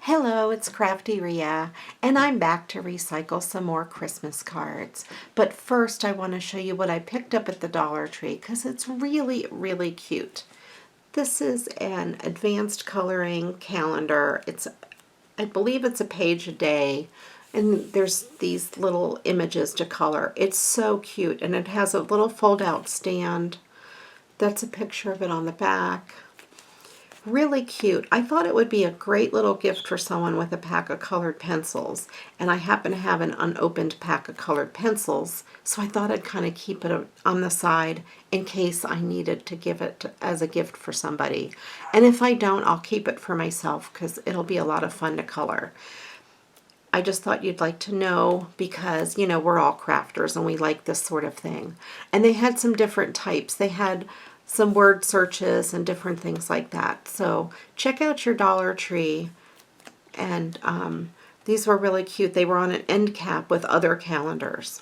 Hello, it's CraftyRia, and I'm back to recycle some more Christmas cards. But first I want to show you what I picked up at the Dollar Tree because it's really cute. This is an advanced coloring calendar. I believe it's a page a day, and there's these little images to color. It's so cute, and it has a little fold-out stand. That's a picture of it on the back. Really cute. I thought it would be a great little gift for someone with a pack of colored pencils, and I happen to have an unopened pack of colored pencils, so I thought I'd kind of keep it on the side in case I needed to give it as a gift for somebody. And if I don't, I'll keep it for myself because it'll be a lot of fun to color. I just thought you'd like to know because, you know, we're all crafters and we like this sort of thing. And they had some different types. They had some word searches and different things like that. So check out your Dollar Tree. And these were really cute. They were on an end cap with other calendars.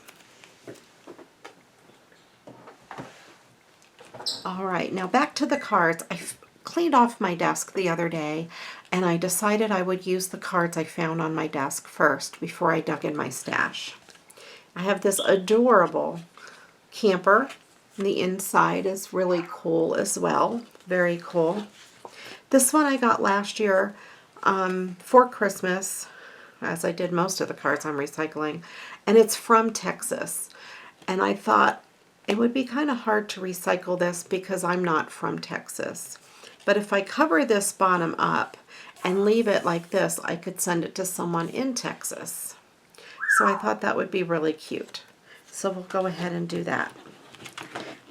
All right, now back to the cards. I cleaned off my desk the other day, and I decided I would use the cards I found on my desk first before I dug in my stash. I have this adorable camper. The inside is really cool as well. Very cool. This one I got last year for Christmas, as I did most of the cards I'm recycling, and it's from Texas. And I thought it would be kind of hard to recycle this because I'm not from Texas. But if I cover this bottom up and leave it like this, I could send it to someone in Texas. So I thought that would be really cute. So we'll go ahead and do that.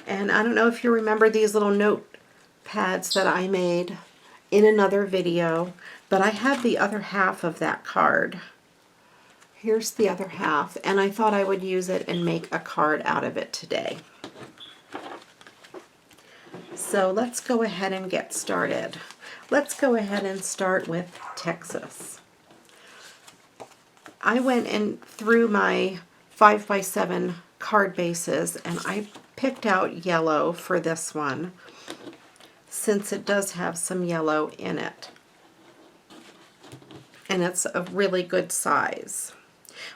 And I don't know if you remember these little notepads that I made in another video, but I had the other half of that card. Here's the other half, and I thought I would use it and make a card out of it today. So let's go ahead and get started. Let's go ahead and start with Texas. I went in through my 5x7 card bases, and I picked out yellow for this one since it does have some yellow in it. And it's a really good size.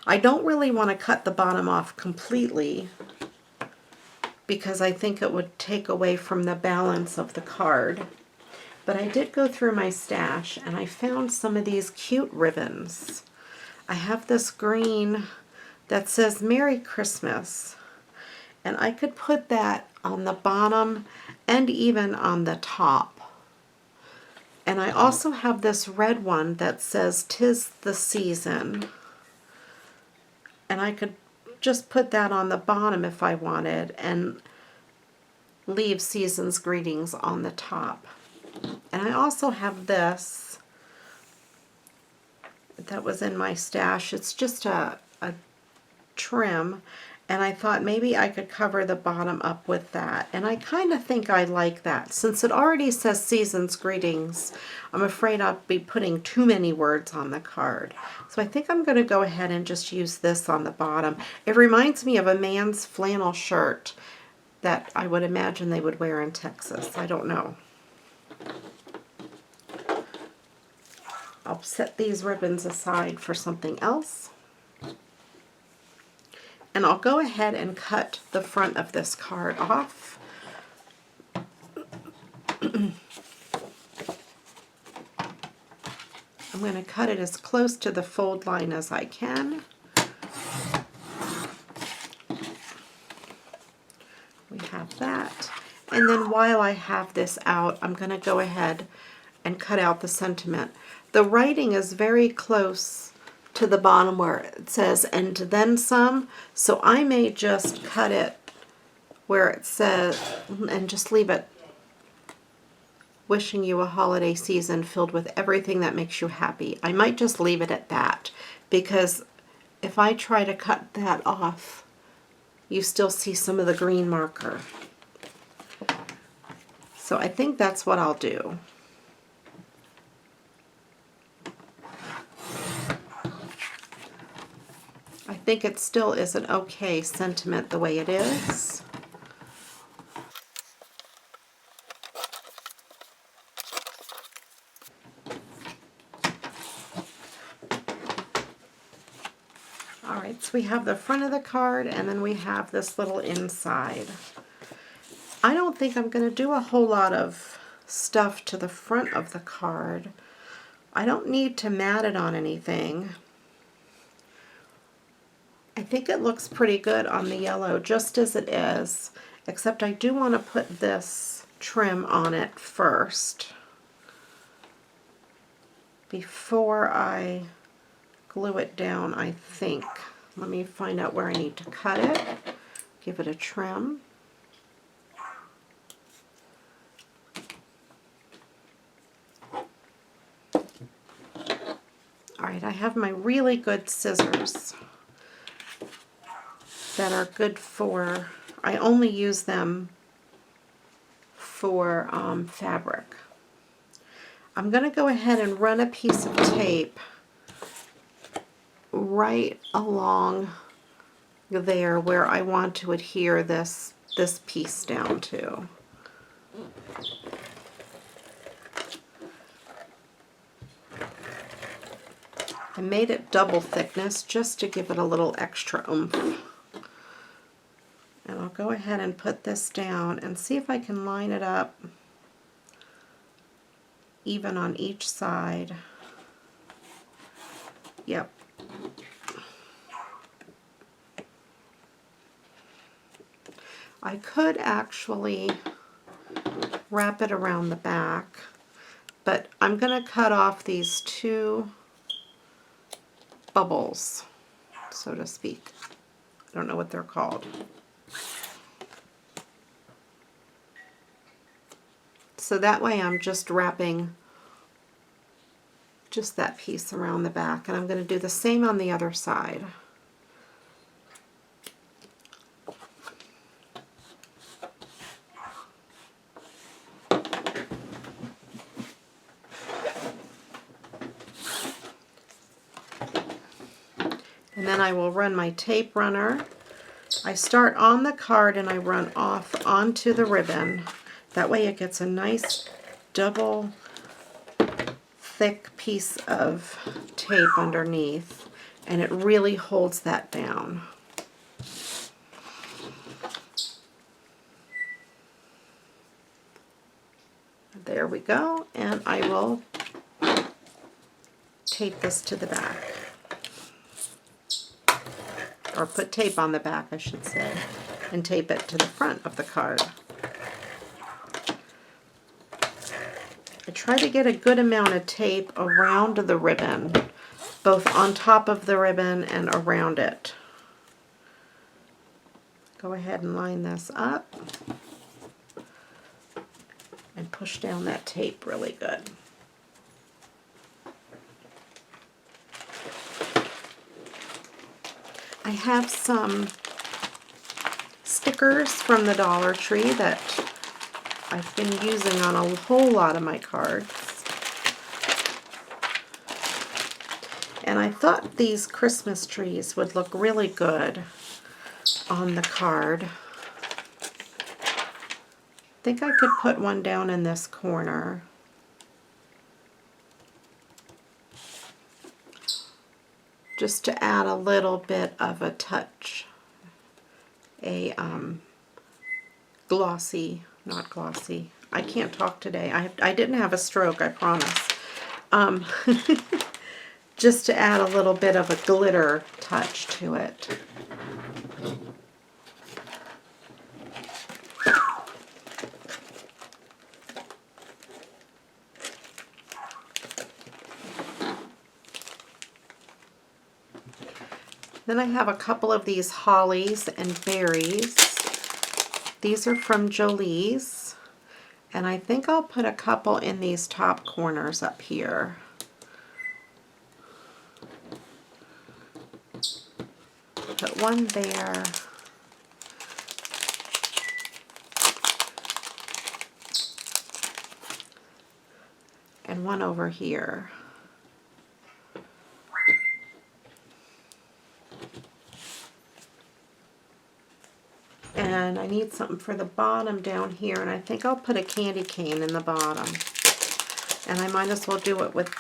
I don't really want to cut the bottom off completely because I think it would take away from the balance of the card. But I did go through my stash and I found some of these cute ribbons. I have this green that says Merry Christmas. And I could put that on the bottom and even on the top. And I also have this red one that says 'Tis the Season. And I could just put that on the bottom if I wanted and leave Season's Greetings on the top. And I also have this that was in my stash. It's just a trim. And I thought maybe I could cover the bottom up with that. And I kind of think I like that. Since it already says Season's Greetings, I'm afraid I'll be putting too many words on the card. So I think I'm going to go ahead and just use this on the bottom. It reminds me of a man's flannel shirt that I would imagine they would wear in Texas. I don't know. I'll set these ribbons aside for something else. And I'll go ahead and cut the front of this card off. I'm going to cut it as close to the fold line as I can. We have that. And then while I have this out, I'm going to go ahead and cut out the sentiment. The writing is very close to the bottom where it says and then some, so I may just cut it where it says and just leave it wishing you a holiday season filled with everything that makes you happy. I might just leave it at that because if I try to cut that off, you still see some of the green marker. So I think that's what I'll do. I think it still is an okay sentiment the way it is. Alright, so we have the front of the card and then we have this little inside. I don't think I'm going to do a whole lot of stuff to the front of the card. I don't need to mat it on anything. I think it looks pretty good on the yellow just as it is, except I do want to put this trim on it first before I glue it down, I think. Let me find out where I need to cut it, give it a trim. Alright, I have my really good scissors that are good for, I only use them for fabric. I'm going to go ahead and run a piece of tape right along there where I want to adhere this piece down to. I made it double thickness just to give it a little extra oomph. And I'll go ahead and put this down and see if I can line it up even on each side. Yep. I could actually wrap it around the back, but I'm going to cut off these two bubbles, so to speak. I don't know what they're called. So that way I'm just wrapping just that piece around the back, and I'm going to do the same on the other side. And then I will run my tape runner. I start on the card and I run off onto the ribbon. That way it gets a nice double thick piece of tape underneath, and it really holds that down. There we go, and I will tape this to the back. Or put tape on the back, I should say, and tape it to the front of the card. I try to get a good amount of tape around the ribbon, both on top of the ribbon and around it. Go ahead and line this up and push down that tape really good. I have some stickers from the Dollar Tree that I've been using on a whole lot of my cards. And I thought these Christmas trees would look really good on the card. I think I could put one down in this corner. Just to add a little bit of a touch. A glossy, not glossy. I can't talk today. I didn't have a stroke, I promise. Just to add a little bit of a glitter touch to it. Then I have a couple of these hollies and berries. These are from Jolie's, and I think I'll put a couple in these top corners up here. Put one there. And one over here. And I need something for the bottom down here, and I think I'll put a candy cane in the bottom. And I might as well do it with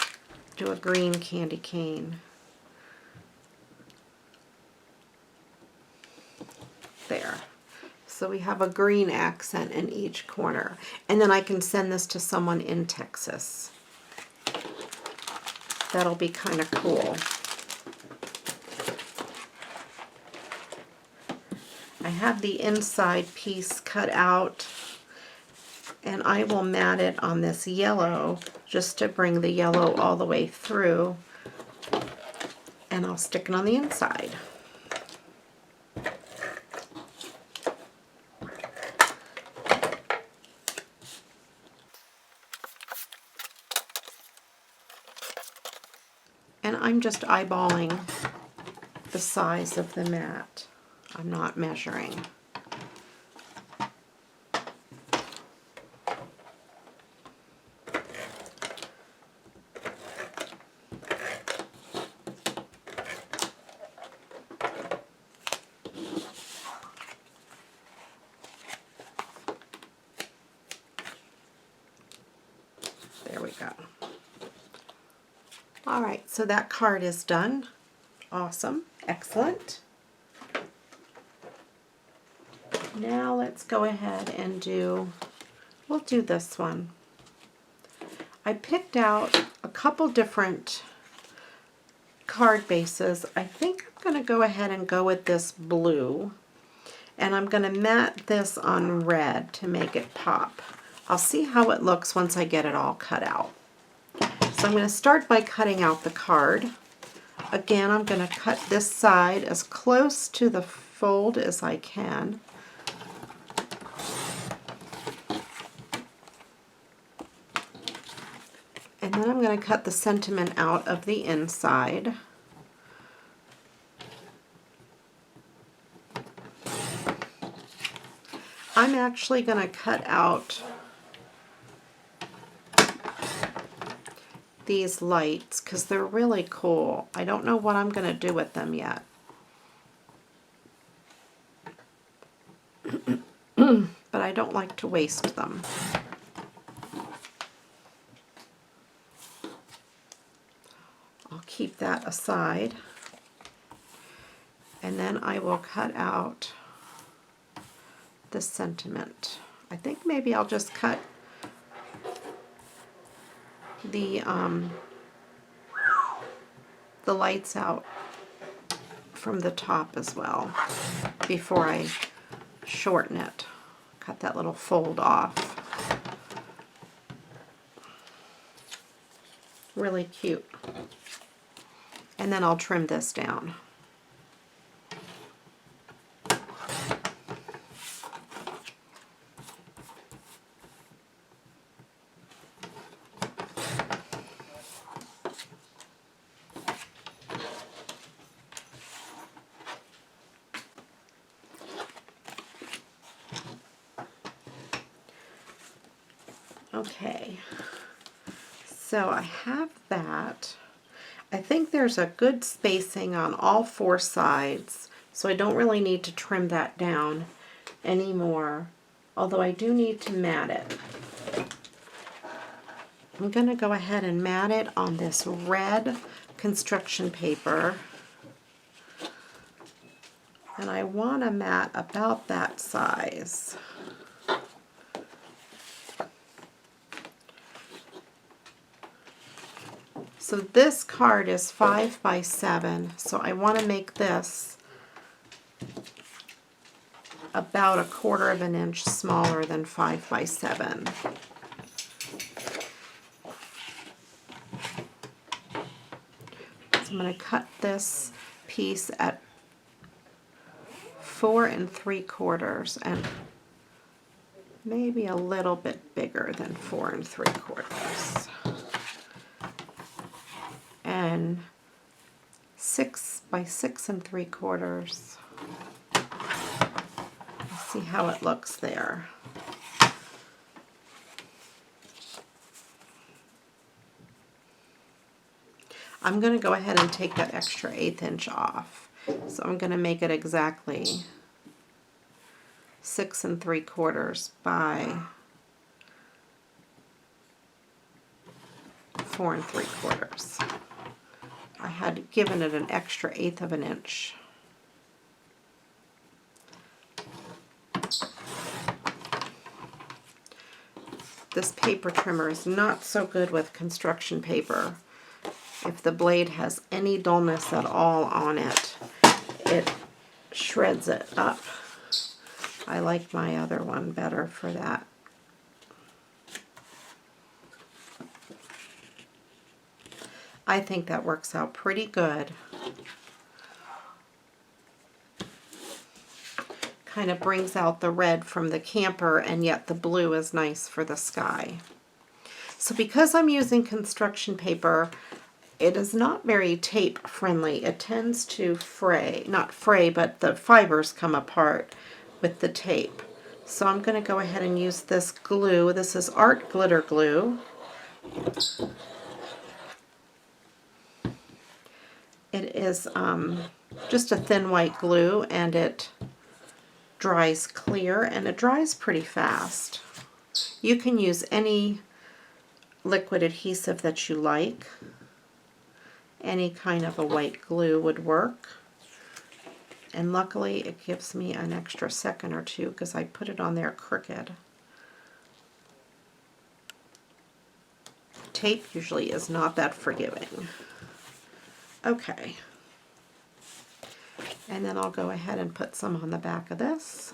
a green candy cane. So we have a green accent in each corner. And then I can send this to someone in Texas. That'll be kind of cool. I have the inside piece cut out, and I will mat it on this yellow just to bring the yellow all the way through, and I'll stick it on the inside. And I'm just eyeballing the size of the mat. I'm not measuring. There we go. All right, so that card is done. Awesome, excellent. Now let's go ahead and we'll do this one. I picked out a couple different card bases. I think I'm going to go ahead and go with this blue, and I'm going to mat this on red to make it pop. I'll see how it looks once I get it all cut out. So I'm going to start by cutting out the card. Again, I'm going to cut this side as close to the fold as I can. And then I'm going to cut the sentiment out of the inside. I'm actually going to cut out these lights because they're really cool. I don't know what I'm going to do with them yet. But I don't like to waste them. I'll keep that aside. And then I will cut out the sentiment. I think maybe I'll just cut the lights out from the top as well before I shorten it. Cut that little fold off. Really cute. And then I'll trim this down. Okay, so I have that. I think there's a good spacing on all four sides, so I don't really need to trim that down anymore, although I do need to mat it. I'm going to go ahead and mat it on this red construction paper, and I want to mat about that size. So this card is 5 by 7, so I want to make this about 1/4 of an inch smaller than 5 by 7. So I'm going to cut this piece at 4 3/4 and maybe a little bit bigger than 4 3/4. And 6 by 6 3/4. See how it looks there. I'm going to go ahead and take that extra 1/8 inch off. So I'm going to make it exactly 6 3/4 by 4 3/4. I had given it an extra 1/8 of an inch. this paper trimmer is not so good with construction paper. If the blade has any dullness at all on it, it shreds it up. I like my other one better for that. I think that works out pretty good. Kind of brings out the red from the camper, and yet the blue is nice for the sky. So because I'm using construction paper, it is not very tape friendly. It tends to fray, not fray, but the fibers come apart with the tape. So I'm going to go ahead and use this glue. This is Art Glitter Glue. It is just a thin white glue, and it dries clear, and it dries pretty fast. You can use any liquid adhesive that you like. Any kind of a white glue would work. And luckily it gives me an extra second or two because I put it on there crooked. Tape usually is not that forgiving. Okay. And then I'll go ahead and put some on the back of this.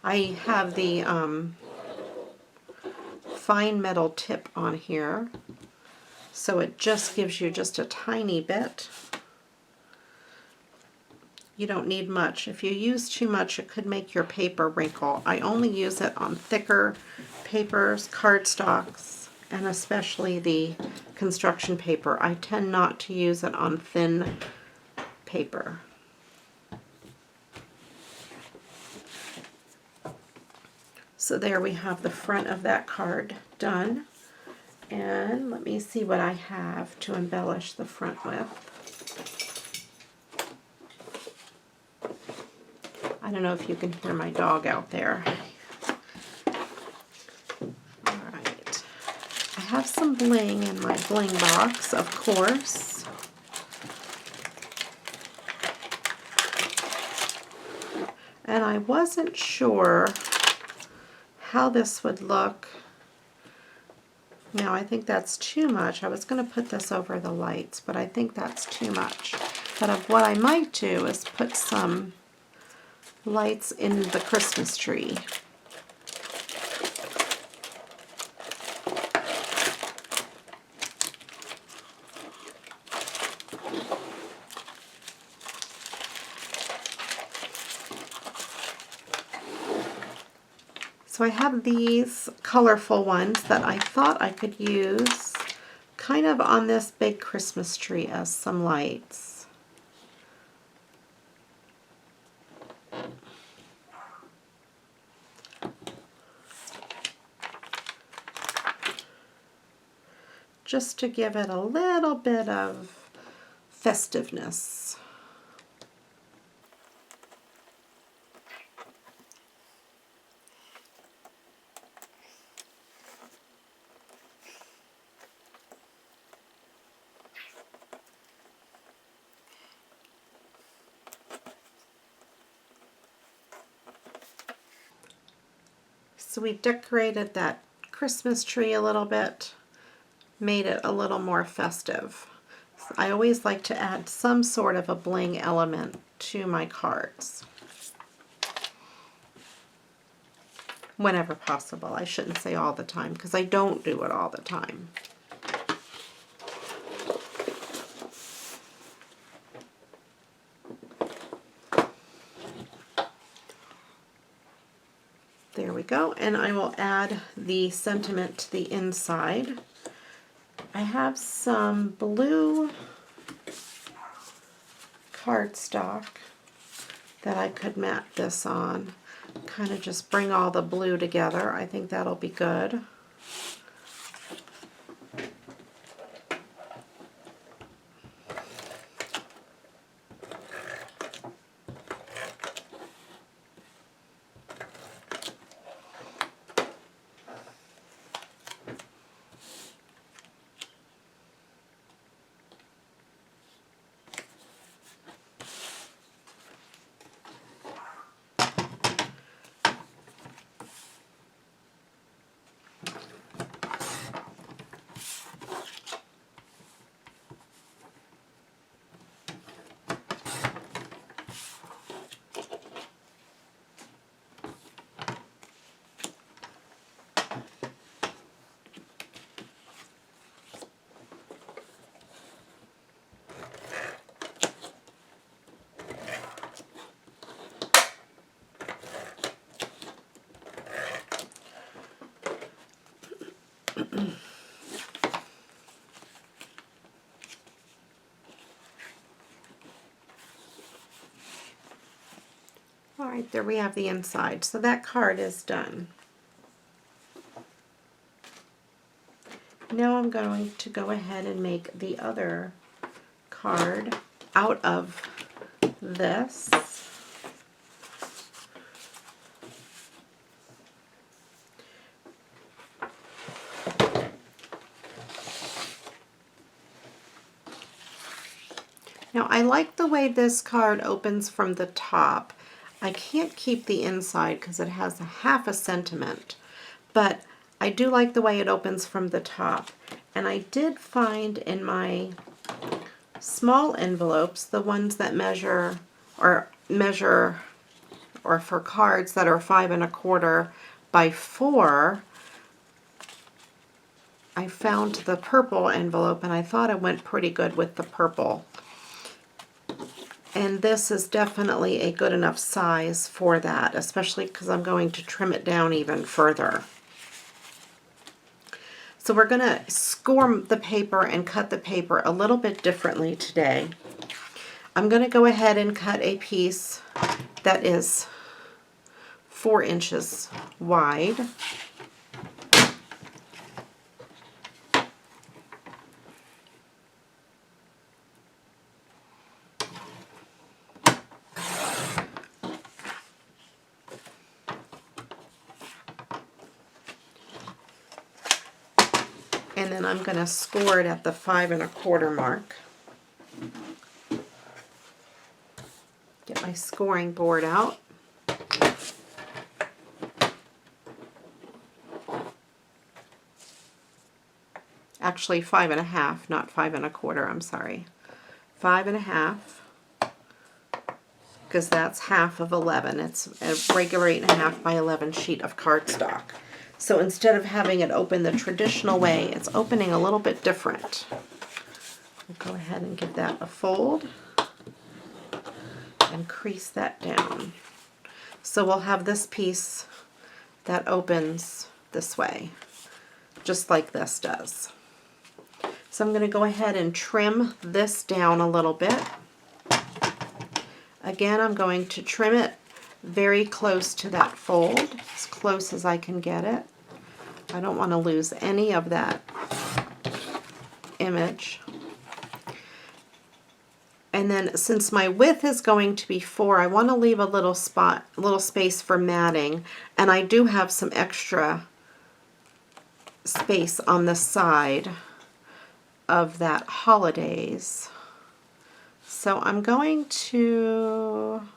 I have the fine metal tip on here, so it just gives you just a tiny bit. You don't need much. If you use too much, it could make your paper wrinkle. I only use it on thicker papers, cardstocks, and especially the construction paper. I tend not to use it on thin paper. So there we have the front of that card done. And let me see what I have to embellish the front with. I don't know if you can hear my dog out there. Alright. I have some bling in my bling box, of course. And I wasn't sure how this would look. No, I think that's too much. I was going to put this over the lights, but I think that's too much. But what I might do is put some lights in the Christmas tree. So I have these colorful ones that I thought I could use kind of on this big Christmas tree as some lights. Just to give it a little bit of festiveness. So we decorated that Christmas tree a little bit, made it a little more festive. I always like to add some sort of a bling element to my cards. Whenever possible. I shouldn't say all the time because I don't do it all the time. There we go, and I will add the sentiment to the inside. I have some blue cardstock that I could mat this on. Kind of just bring all the blue together. I think that'll be good. All right, there we have the inside. So that card is done. Now I'm going to go ahead and make the other card out of this. Now I like the way this card opens from the top. I can't keep the inside because it has a half a sentiment, but I do like the way it opens from the top. And I did find in my small envelopes, the ones that measure or for cards that are 5 1/4 by 4, I found the purple envelope and I thought it went pretty good with the purple. And this is definitely a good enough size for that, especially because I'm going to trim it down even further. So we're going to score the paper and cut the paper a little bit differently today. I'm going to go ahead and cut a piece that is 4 inches wide. And then I'm going to score it at the 5 1/4 mark. Get my scoring board out. Actually 5 1/2, not 5 1/4, I'm sorry. 5 1/2, because that's half of 11. It's a regular 8 1/2 by 11 sheet of cardstock. So instead of having it open the traditional way, it's opening a little bit different. I'll go ahead and give that a fold and crease that down. So we'll have this piece that opens this way, just like this does. So I'm going to go ahead and trim this down a little bit. Again, I'm going to trim it very close to that fold, as close as I can get it. I don't want to lose any of that image. And then since my width is going to be 4, I want to leave a little space for matting, and I do have some extra space on the side of that holidays. So I'm going to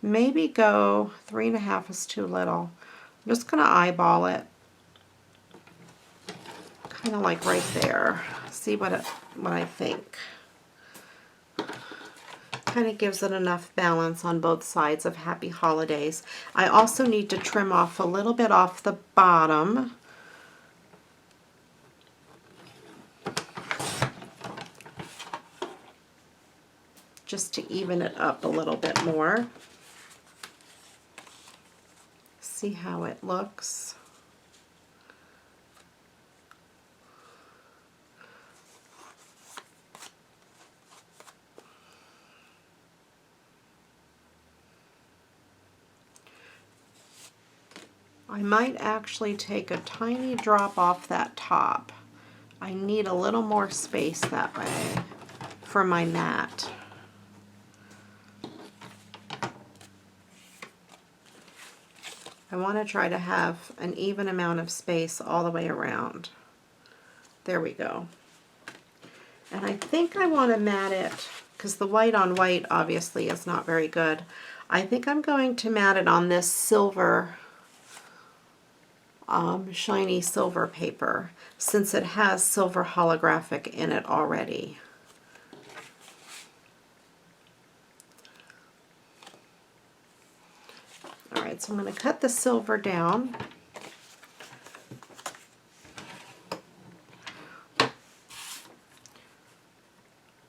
maybe go 3 1/2 is too little. I'm just going to eyeball it, kind of like right there. See what I think. Kind of gives it enough balance on both sides of Happy Holidays. I also need to trim off a little bit off the bottom. Just to even it up a little bit more. See how it looks. I might actually take a tiny drop off that top. I need a little more space that way for my mat. I want to try to have an even amount of space all the way around. There we go. And I think I want to mat it, because the white on white obviously is not very good. I think I'm going to mat it on this silver, shiny silver paper, since it has silver holographic in it already. Alright, so I'm going to cut the silver down.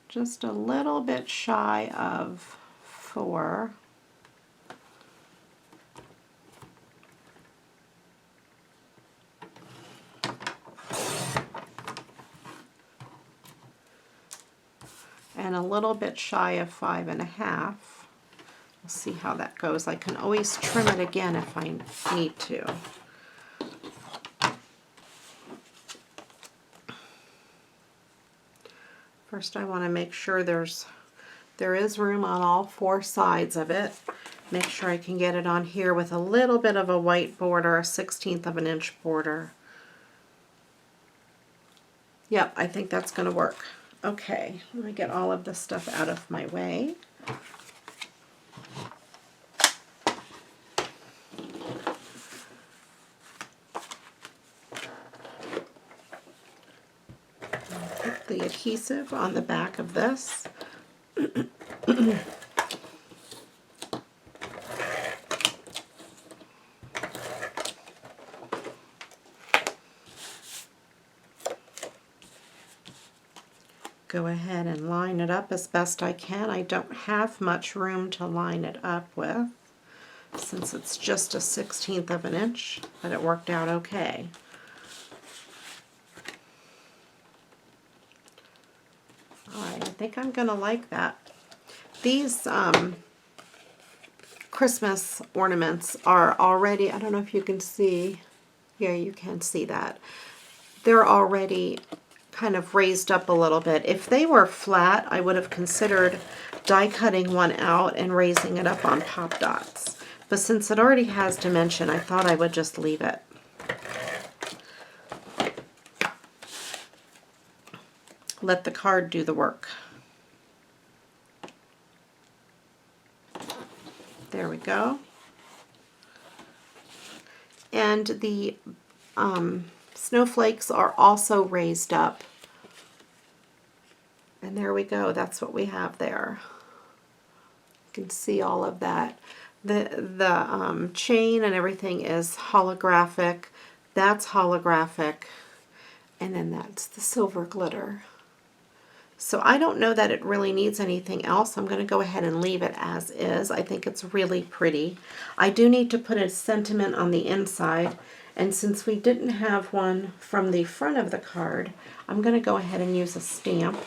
Just a little bit shy of 4. and a little bit shy of 5.5. We'll see how that goes. I can always trim it again if I need to. First, I want to make sure there is room on all 4 sides of it. Make sure I can get it on here with a little bit of a white border, a 1/16 of an inch border. Yep, I think that's going to work. Okay, let me get all of this stuff out of my way. Put the adhesive on the back of this. Go ahead and line it up as best I can. I don't have much room to line it up with since it's just a 1/16 of an inch, but it worked out okay. I think I'm going to like that. These Christmas ornaments are already, I don't know if you can see, yeah, you can see that. They're already kind of raised up a little bit. If they were flat, I would have considered die cutting one out and raising it up on pop dots. But since it already has dimension, I thought I would just leave it. Let the card do the work. There we go. And the snowflakes are also raised up. And there we go. That's what we have there. You can see all of that. The chain and everything is holographic. That's holographic. And then that's the silver glitter. So I don't know that it really needs anything else. I'm going to go ahead and leave it as is. I think it's really pretty. I do need to put a sentiment on the inside. And since we didn't have one from the front of the card, I'm going to go ahead and use a stamp.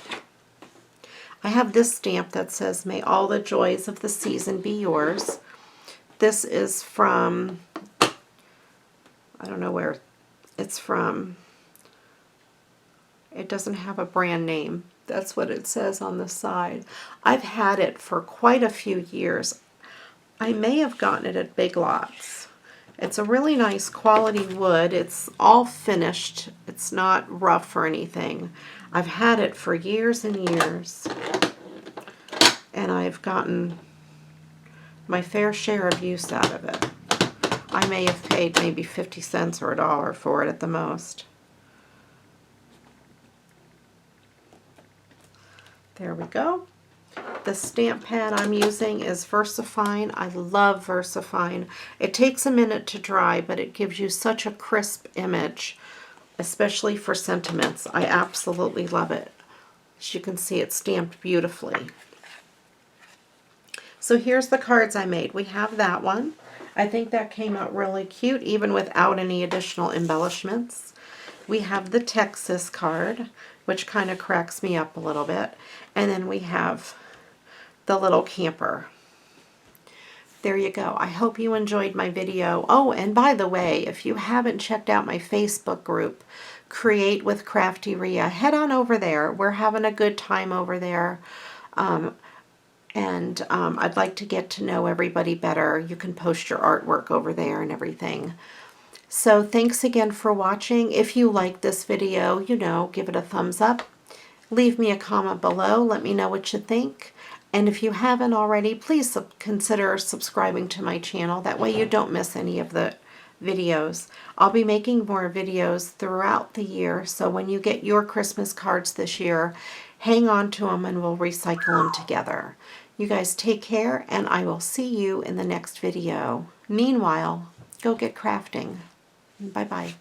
I have this stamp that says, "May all the joys of the season be yours." This is from, I don't know where it's from. It doesn't have a brand name. That's what it says on the side. I've had it for quite a few years. I may have gotten it at Big Lots. It's a really nice quality wood. It's all finished. It's not rough or anything. I've had it for years and years. And I've gotten my fair share of use out of it. I may have paid maybe 50 cents or $1 for it at the most. There we go. The stamp pad I'm using is VersaFine. I love VersaFine. It takes a minute to dry, but it gives you such a crisp image, especially for sentiments. I absolutely love it. As you can see, it's stamped beautifully. So here's the cards I made. We have that one. I think that came out really cute, even without any additional embellishments. We have the Texas card, which kind of cracks me up a little bit. And then we have the little camper. There you go. I hope you enjoyed my video. Oh, and by the way, if you haven't checked out my Facebook group, Create with CraftyRia, head on over there. We're having a good time over there. I'd like to get to know everybody better. You can post your artwork over there and everything. So thanks again for watching. If you like this video, give it a thumbs up. Leave me a comment below. Let me know what you think. And if you haven't already, please consider subscribing to my channel. That way you don't miss any of the videos. I'll be making more videos throughout the year, so when you get your Christmas cards this year, hang on to them and we'll recycle them together. You guys take care, and I will see you in the next video. Meanwhile, go get crafting. Bye-bye.